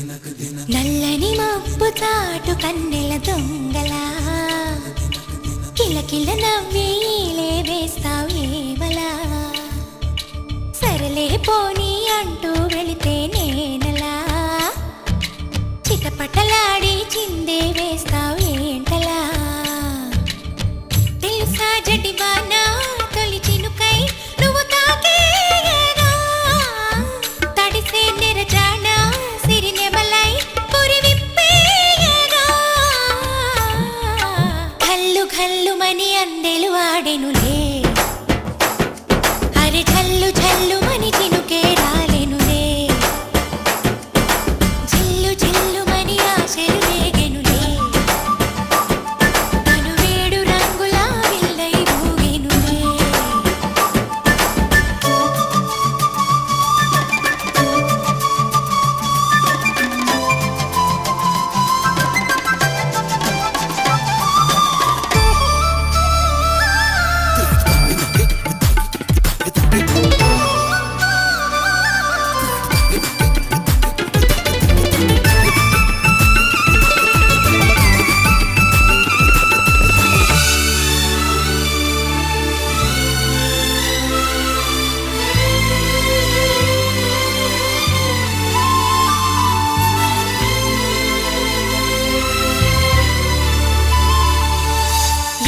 నల్లని మబ్బు తాటు కన్నెల దొంగలా కిలకిల నవ్వేలే వేస్తావు ఏమలా సరలే పోనీ అంటూ వెళితే నేనలా చిటపటలాడి చిందే వేస్తావు ఏంటలా తెలుసా జడివానా తొలి చినుకై నువ్వు తాకేయగా తడిసే నిరజానా సిరినెమలై పురి విప్పేయగా ఘల్లు ఘల్లుమని అందెలు ఆడెనులే అరే ఝల్లు ఝల్లుమని చినుకే రాలెనులే జిల్లు జిల్లుమని ఆశలు రేగెనులే తను వేడు రంగుల విల్లై ఊగెనులే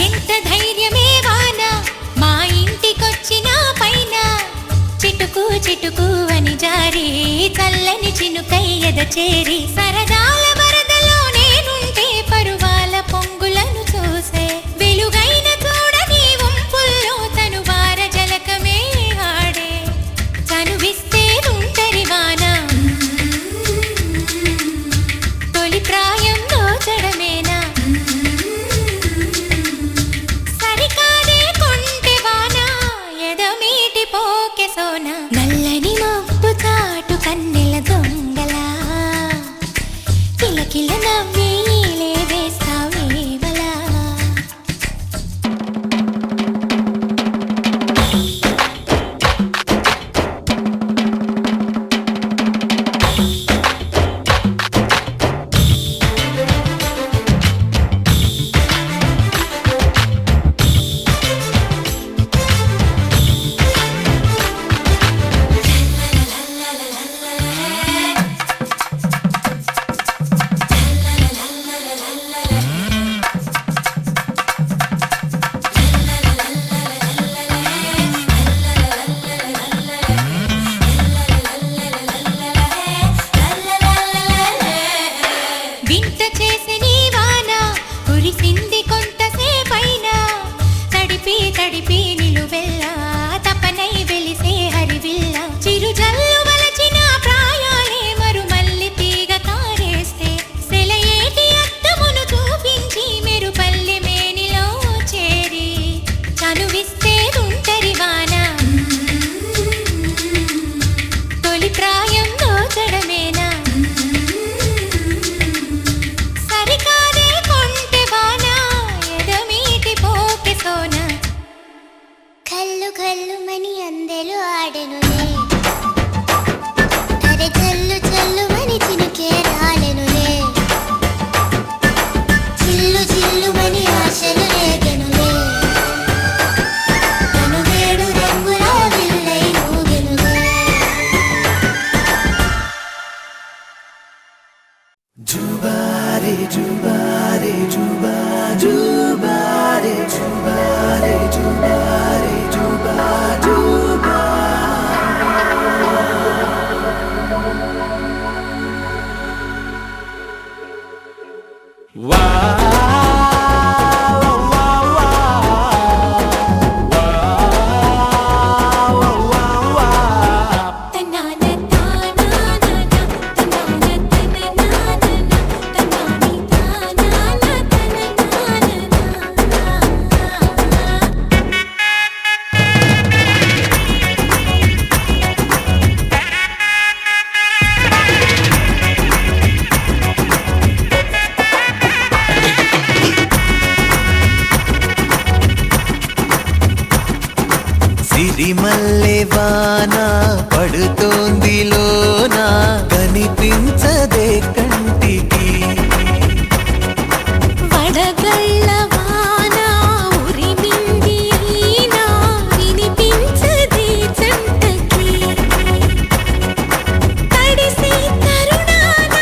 ఎంత ధైర్యమే వాన మా ఇంటికొచ్చిన పైన చిటుకు చిటుకు అని జారి చల్లని చినుకై ఎద చేరి సరదాల వరదలో నేనుంటే పరువాల పొంగులను చూసే వెలుగైన చూడని వంపుల్లో తను వార జలకమే ఆడే చనువిస్తే ఉంటరి వాన తొలి ప్రాయం దోచడమేనా సరికాదే కొంటె వాన ఎదమీటి పోకె సోన నల్లని మబ్బు చాటు కన్నెల దొంగలా కిలకిల నవ్వేలే వేస్తావు ఏమలా వింత చేసే నీ వాన కురిసింది కొంతసేపైనా తడిపి తడిపి నిలువెల్లా తపనై వెలిసే హరివిల్ల చిరుజల్లు వలచిన ప్రాయాలే మరుమల్లి తీగ కారేస్తే సెలయేటి అద్దమును చూపించి మెరుపల్లి మేనిలో చేరి చనువిస్తే ఉంటరి వాన తొలి ప్రాయం దోచడమేనా సరికాదే కొంటె వాన ఎదమీటి పోకె సోన కల్లు కల్లుమని అందెలు ఆడెనులే అరే జల్లు జల్లుమని చినుకే రాలెనులే జిల్లు జిల్లుమని ఆశలు రేగెనులే తను వేడు రంగుల విల్లై ఊగెనులే Jubare, jubare, juba, jubare, jubare, jubare, juba, juba. తన్నాన తానా తన్నాన తన్నాని తానా కంటికి వడగళ్ళ వాన ఉరిమింది అయినా వినిపించదే జంటకి తడిసి తరుణాన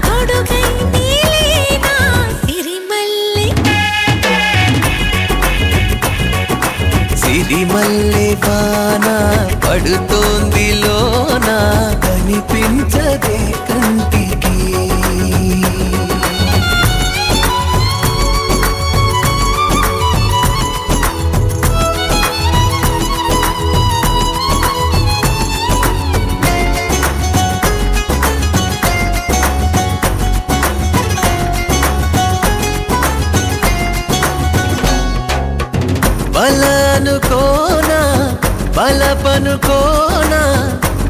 తొడుగై నీలేనా సిరిమల్లె వాన పడుతోంది లోన కనిపించదే కంటికి బలనుకోనా బలపనుకోనా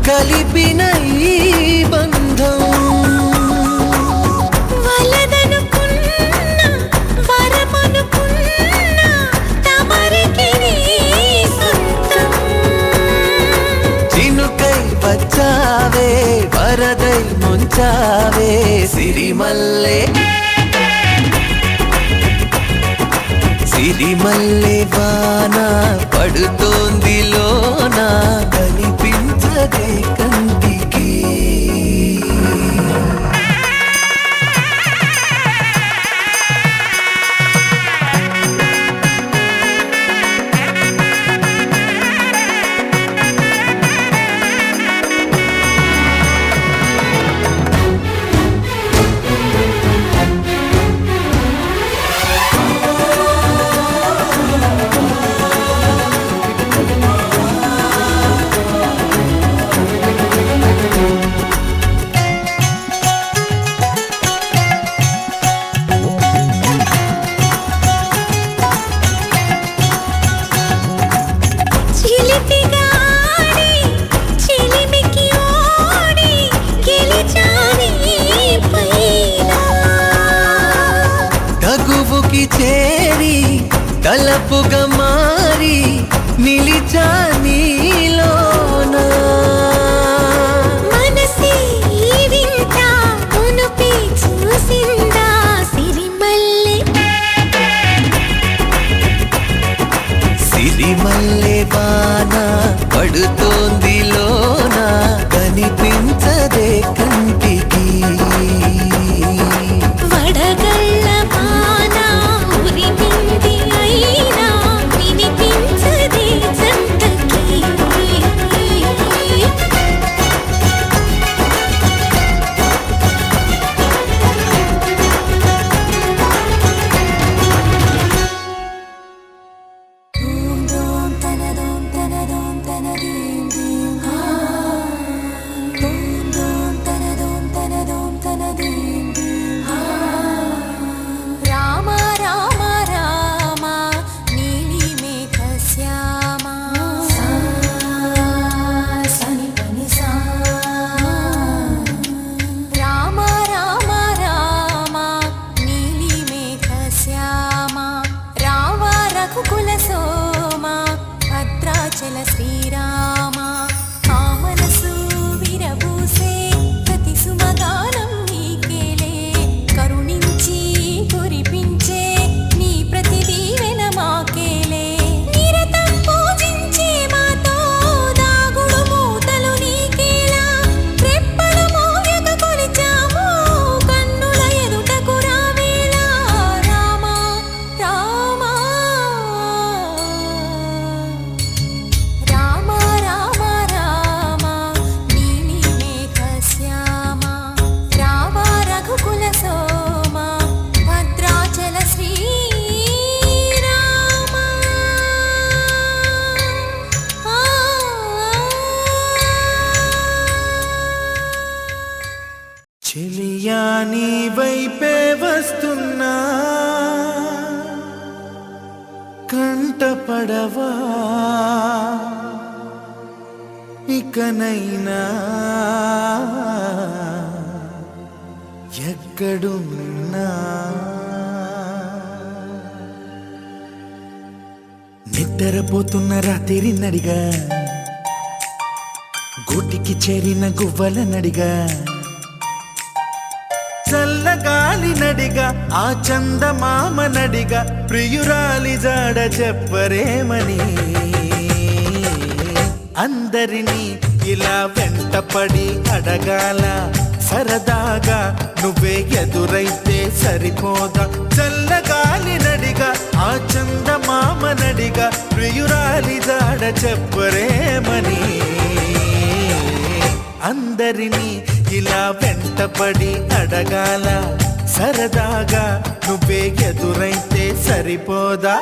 కలిపిన ఈ బంధం వలదనుకున్నా వరమనుకున్నా తమరికి నీ సొంతం చినుకై వచ్చావే వరదై ముంచావే సిరిమల్లె సిరిమల్లె వాన పడుతోంది లోన కనిపించదే కంటికి చిలిపిగాడి చిలిమికి ఓడి గెలిచాని పైన తగువుకి చేరి తలపుగా మారి నిలిచా నీలోన మనసి వింత మునుపి చూసిందా సిరిమల్లె సిరిమల్లె వాన పడుతోంది లోన కనిపించదే కంటికి వడగళ్ళ వాన ఉరిమింది అయినా వినిపించదే జంటకి రామ రామ రామ నీలి మేఘ శ్యామ సని పని సా రామ రామ రామ నీలి మేఘ శ్యామ రావ రఘుకుల సోమ భద్రాచల శ్రీరామ ఆ మనసు విరబూసే ప్రతి సుమగానం నీకేలే కరుణించి కురిపించే నీ ప్రతి దీవెన మాకేలే నిరతం పూజించే మాతో దాగుడు మూతలు నీకేలా రెప్పలు మోయక కొలిచాము కన్నుల ఎదుటకు రావేలా రామ రామ రామ రామ రామ నీలి మేఘ శ్యామ రావ రఘుకుల సోమ భద్రాచల శ్రీరామ చెలియా నీ వైపే వస్తున్నా కంటపడవా ఇకనైనా ఎక్కడున్నా నిద్రపోతున్న రాత్రి నడిగా గూటికి చేరిన గువ్వల నడిగా నడిగా ఆ చందమామ నడిగా ప్రియురాలి జాడ చెప్పరేమని అందరినీ ఇలా వెంటపడి అడగాల సరదాగా నువ్వే ఎదురైతే సరిపోదా చల్లగాలి నడిగా ఆ చందమామ నడిగా ప్రియురాలి జాడ చెప్పరేమని అందరినీ ఇలా వెంటపడి అడగాల సరదాగా నువ్వే ఎదురైతే సరిపోదా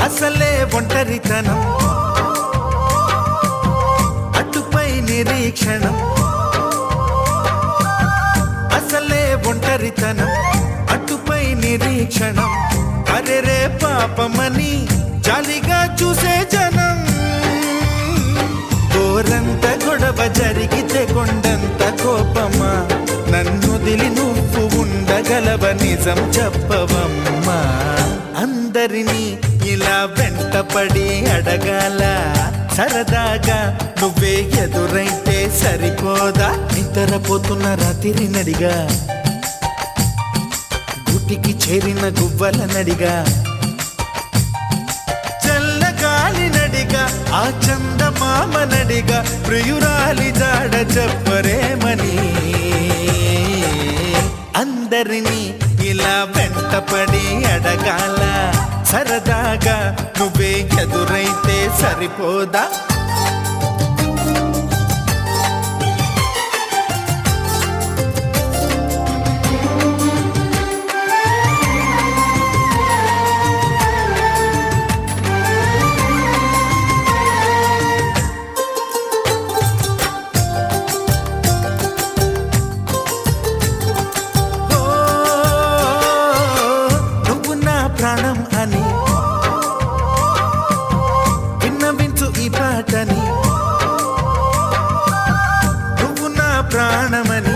అసలే ఒంటరితనం అటుపై నిరీక్షణం అసలే ఒంటరితనం అటుపై నిరీక్షణం అరెరే పాపమని జాలిగా చూసే జనం గోరంత గొడవ జరిగితే కొండంత కోపమా నన్నుదిలి నువ్వు ఉండగలవ నిజం చెప్పవమ్మా అందరినీ ఇలా వెంటపడి అడగాల సరదాగా నువ్వే ఎదురైతే సరిపోదా నిద్రపోతున్న రాత్రి నడిగా గుటికి చేరిన గువ్వల నడిగా చల్లగాలి నడిగా ఆ చందమామ నడిగా ప్రియురాలి జాడ చెప్పరేమని అందరినీ ఇలా వెంటపడి అడగాల సరదాగా నువ్వే ఎదురైతే సరిపోదా ప్రాణం అని విన్నవించు ఈ పాటని నువ్వు నా ప్రాణమని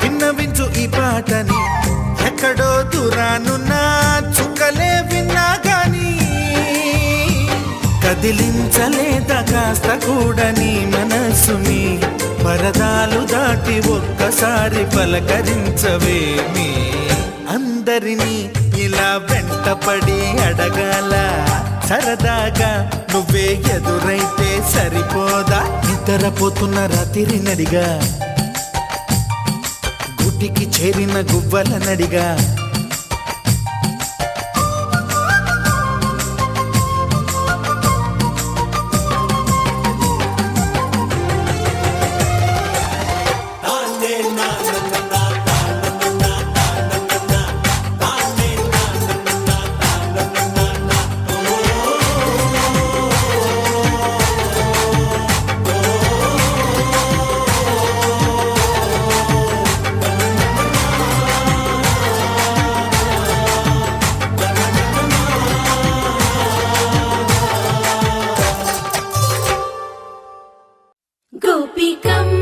విన్నవించు ఈ పాటని ఎక్కడో దూరానున్నా చుక్కలే విన్నా గాని కదిలించలేదా కాస్త కూడా నీ మనసుని పరదాలు దాటి ఒక్కసారి పలకరించవేమి అందరినీ ఇలా వెంటపడి అడగాల సరదాగా నువ్వే ఎదురైతే సరిపోదా నిద్రపోతున్న రాత్రి నడిగా గుటికి చేరిన గువ్వల నడిగా Gopikam